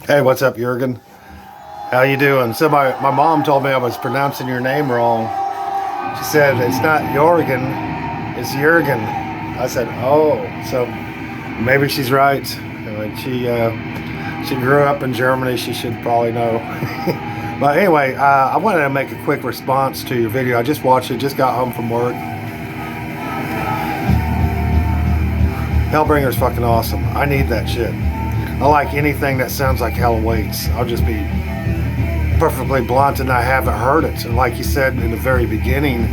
Hey, what's up, Jurgen? How you doing? So my mom told me I was pronouncing your name wrong. She said, it's not Jorgen, it's Jurgen. I said, oh, so maybe she's right. She grew up in Germany, she should probably know. But anyway, I wanted to make a quick response to your video. I just watched it, just got home from work. Hellbringer's fucking awesome. I need that shit. I like anything that sounds like Hell Awaits. I'll just be perfectly blunt, and I haven't heard it. And like you said in the very beginning,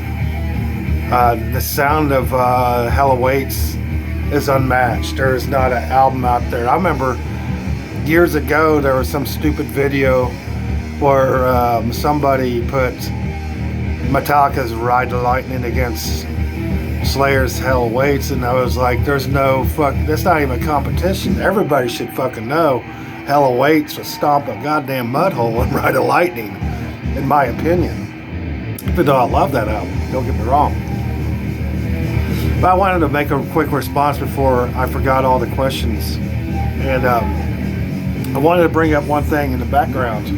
the sound of Hell Awaits is unmatched. There is not an album out there. I remember years ago there was some stupid video where somebody put Metallica's Ride the Lightning against Slayer's Hell Awaits, and I was like, there's no fuck, that's not even a competition. Everybody should fucking know Hell Awaits will stomp a goddamn mud hole and Ride a Lightning, in my opinion. Even though I love that album, don't get me wrong. But I wanted to make a quick response before I forgot all the questions. And I wanted to bring up one thing in the background.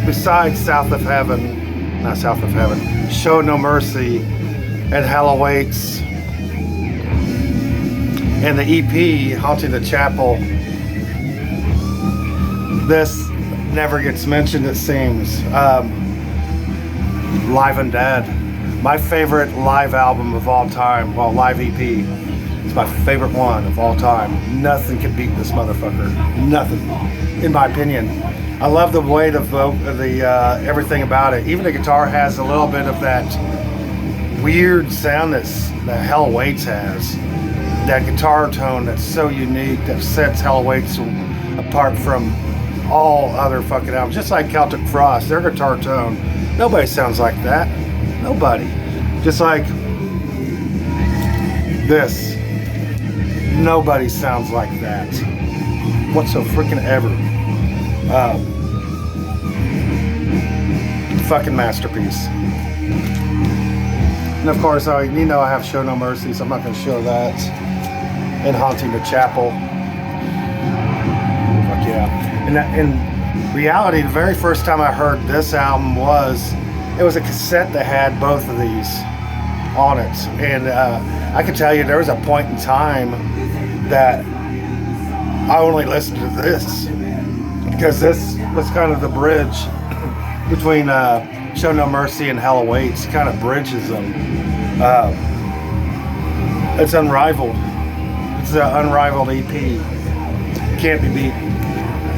Besides South of Heaven, not South of Heaven, Show No Mercy, and Hell Awaits, and the EP, Haunting the Chapel, this never gets mentioned, it seems. Live Undead, my favorite live album of all time, well, live EP. It's my favorite one of all time. Nothing can beat this motherfucker. Nothing, in my opinion. I love the way the everything about it. Even the guitar has a little bit of that weird sound that Hell Awaits has. That guitar tone that's so unique, that sets Hell Awaits apart from all other fucking albums. Just like Celtic Frost, their guitar tone, nobody sounds like that. Nobody. Just like this, nobody sounds like that. What's so freaking ever. Fucking masterpiece. And of course, I have Show No Mercy, so I'm not going to show that. And Haunting the Chapel. Fuck yeah. And in reality, the very first time I heard this album it was a cassette that had both of these on it. And I can tell you there was a point in time that I only listened to this, because this was kind of the bridge between Show No Mercy and Hell Awaits. Kind of bridges them. It's unrivaled. It's an unrivaled EP. Can't be beat,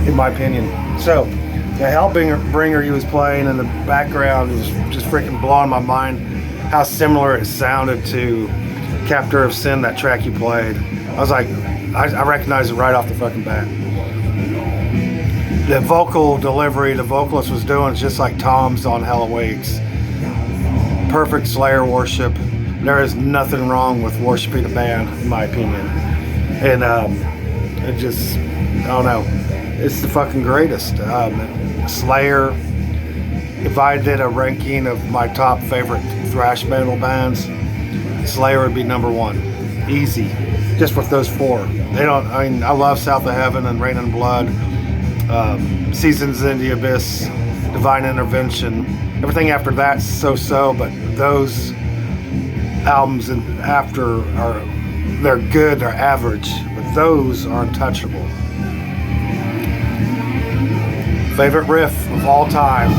in my opinion. So the Hellbringer he was playing in the background was just freaking blowing my mind. How similar it sounded to Captor of Sin, that track you played. I was like, I recognized it right off the fucking bat. The vocal delivery the vocalist was doing is just like Tom's on Hell Awaits. Perfect Slayer worship. There is nothing wrong with worshiping a band, in my opinion. And it just, I don't know, it's the fucking greatest. Slayer, if I did a ranking of my top favorite thrash metal bands, Slayer would be number one. Easy. Just with those four. I love South of Heaven and Rain and Blood. Seasons in the Abyss, Divine Intervention. Everything after that's so-so, but those albums and after they're good, they're average, but those are untouchable. Favorite riff of all time.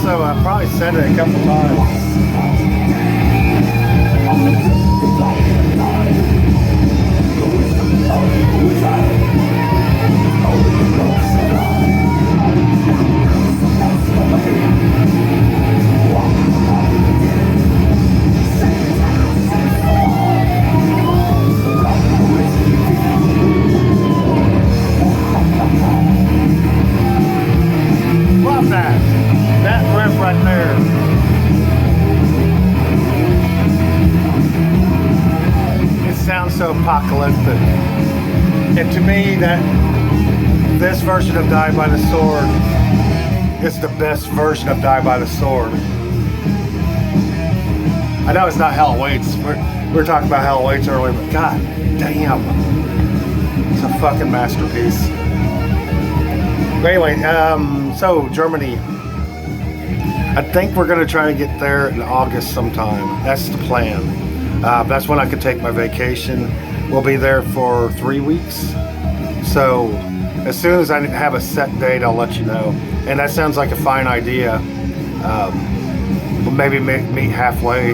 I've probably said it a couple times. Love that. That riff right there. It sounds so apocalyptic. And to me, this version of Die by the Sword is the best version of Die by the Sword. I know it's not Hell Awaits. We were talking about Hell Awaits earlier, but god damn. It's a fucking masterpiece. But anyway, so Germany. I think we're going to try to get there in August sometime. That's the plan. That's when I could take my vacation. We'll be there for 3 weeks. So as soon as I have a set date, I'll let you know. And that sounds like a fine idea. We'll maybe meet halfway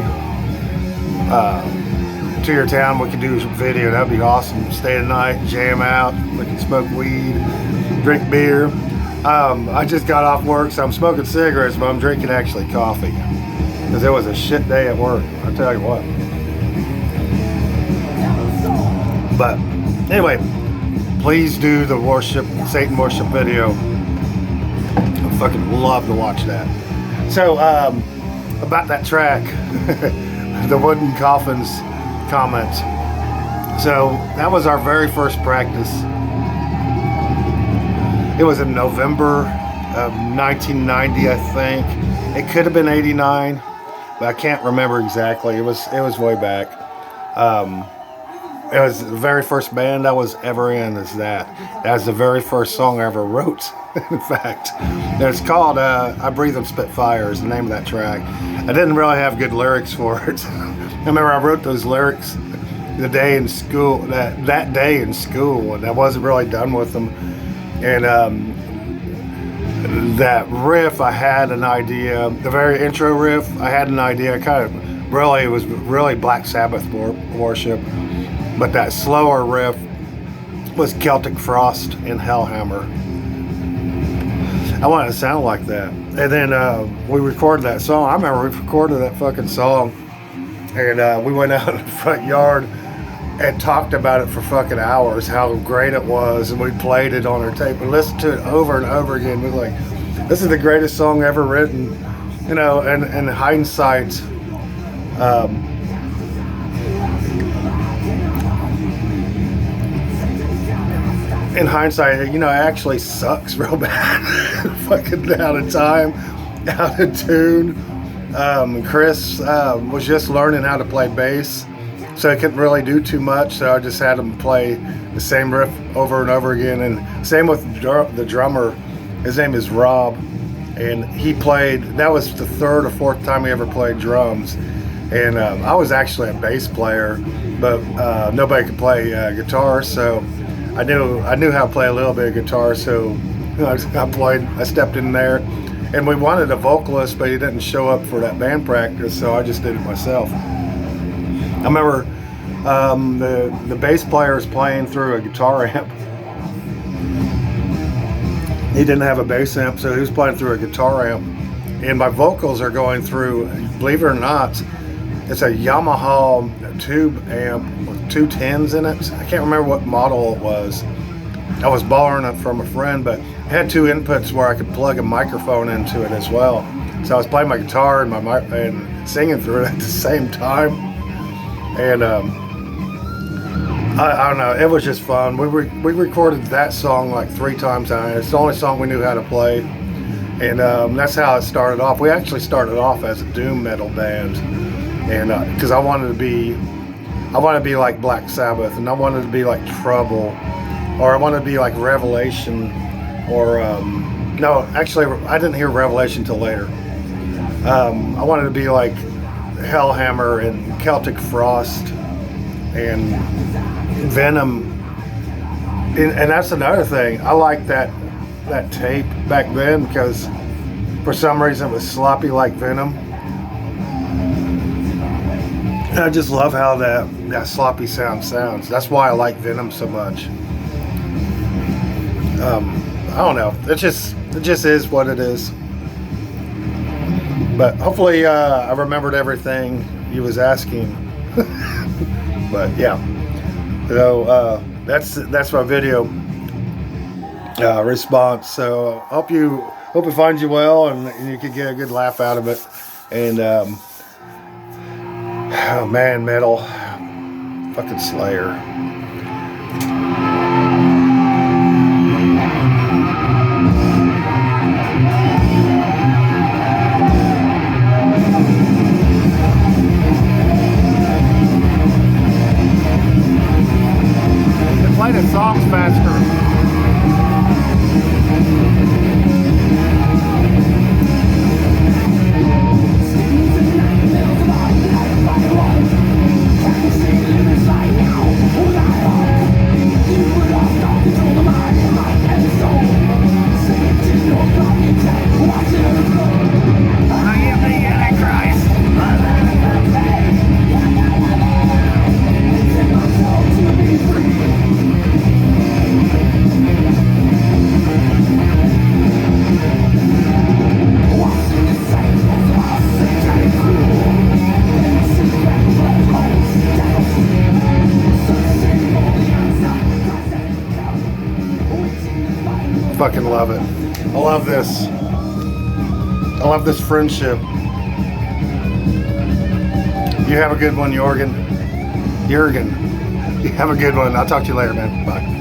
to your town. We could do a video. That'd be awesome. Stay the night, jam out. We can smoke weed, drink beer. I just got off work, so I'm smoking cigarettes, but I'm drinking actually coffee. Because it was a shit day at work, I'll tell you what. But anyway, please do the Satan worship video. I fucking love to watch that. So, about that track, the Wooden Coffins comment. So, that was our very first practice. It was in November of 1990, I think. It could have been 89, but I can't remember exactly. It was way back. It was the very first band I was ever in. That's the very first song I ever wrote. In fact, and it's called "I Breathe and Spit Fire" is the name of that track. I didn't really have good lyrics for it. I remember I wrote those lyrics the day in school. That day in school, and I wasn't really done with them. And that riff, I had an idea. The very intro riff, I had an idea. It was really Black Sabbath worship. But that slower riff was Celtic Frost and Hellhammer. I wanted to sound like that. And then we recorded that song. I remember we recorded that fucking song. And we went out in the front yard and talked about it for fucking hours, how great it was, and we played it on our tape and listened to it over and over again. We were like, this is the greatest song ever written, you know. And in hindsight, you know, it actually sucks real bad. Fucking out of time, out of tune. Chris was just learning how to play bass, so I couldn't really do too much, so I just had him play the same riff over and over again. And same with the drummer. His name is Rob, and he played, that was the third or fourth time he ever played drums. And I was actually a bass player, but nobody could play guitar, so I knew how to play a little bit of guitar, so I stepped in there. And we wanted a vocalist, but he didn't show up for that band practice, so I just did it myself. I remember the bass player was playing through a guitar amp. He didn't have a bass amp, so he was playing through a guitar amp. And my vocals are going through, believe it or not, it's a Yamaha tube amp with 2 10s in it. I can't remember what model it was. I was borrowing it from a friend, but it had 2 inputs where I could plug a microphone into it as well. So I was playing my guitar and and singing through it at the same time. And I don't know, it was just fun. We recorded that song like 3 times. It's the only song we knew how to play. And that's how it started off. We actually started off as a doom metal band, and because I wanted to be like Black Sabbath, and I wanted to be like Trouble, or I wanted to be like Revelation, or no, actually I didn't hear Revelation till later. I wanted to be like Hellhammer and Celtic Frost and Venom, and that's another thing. I like that tape back then because for some reason it was sloppy like Venom. And I just love how that sloppy sounds. That's why I like Venom so much. I don't know. It just is what it is. But hopefully I remembered everything you was asking. But yeah. So that's my video response. So hope it finds you well and you can get a good laugh out of it. And oh man, metal, fucking Slayer. They play the songs faster. Fucking love it. I love this. I love this friendship. You have a good one, Jorgen. You have a good one. I'll talk to you later, man. Bye.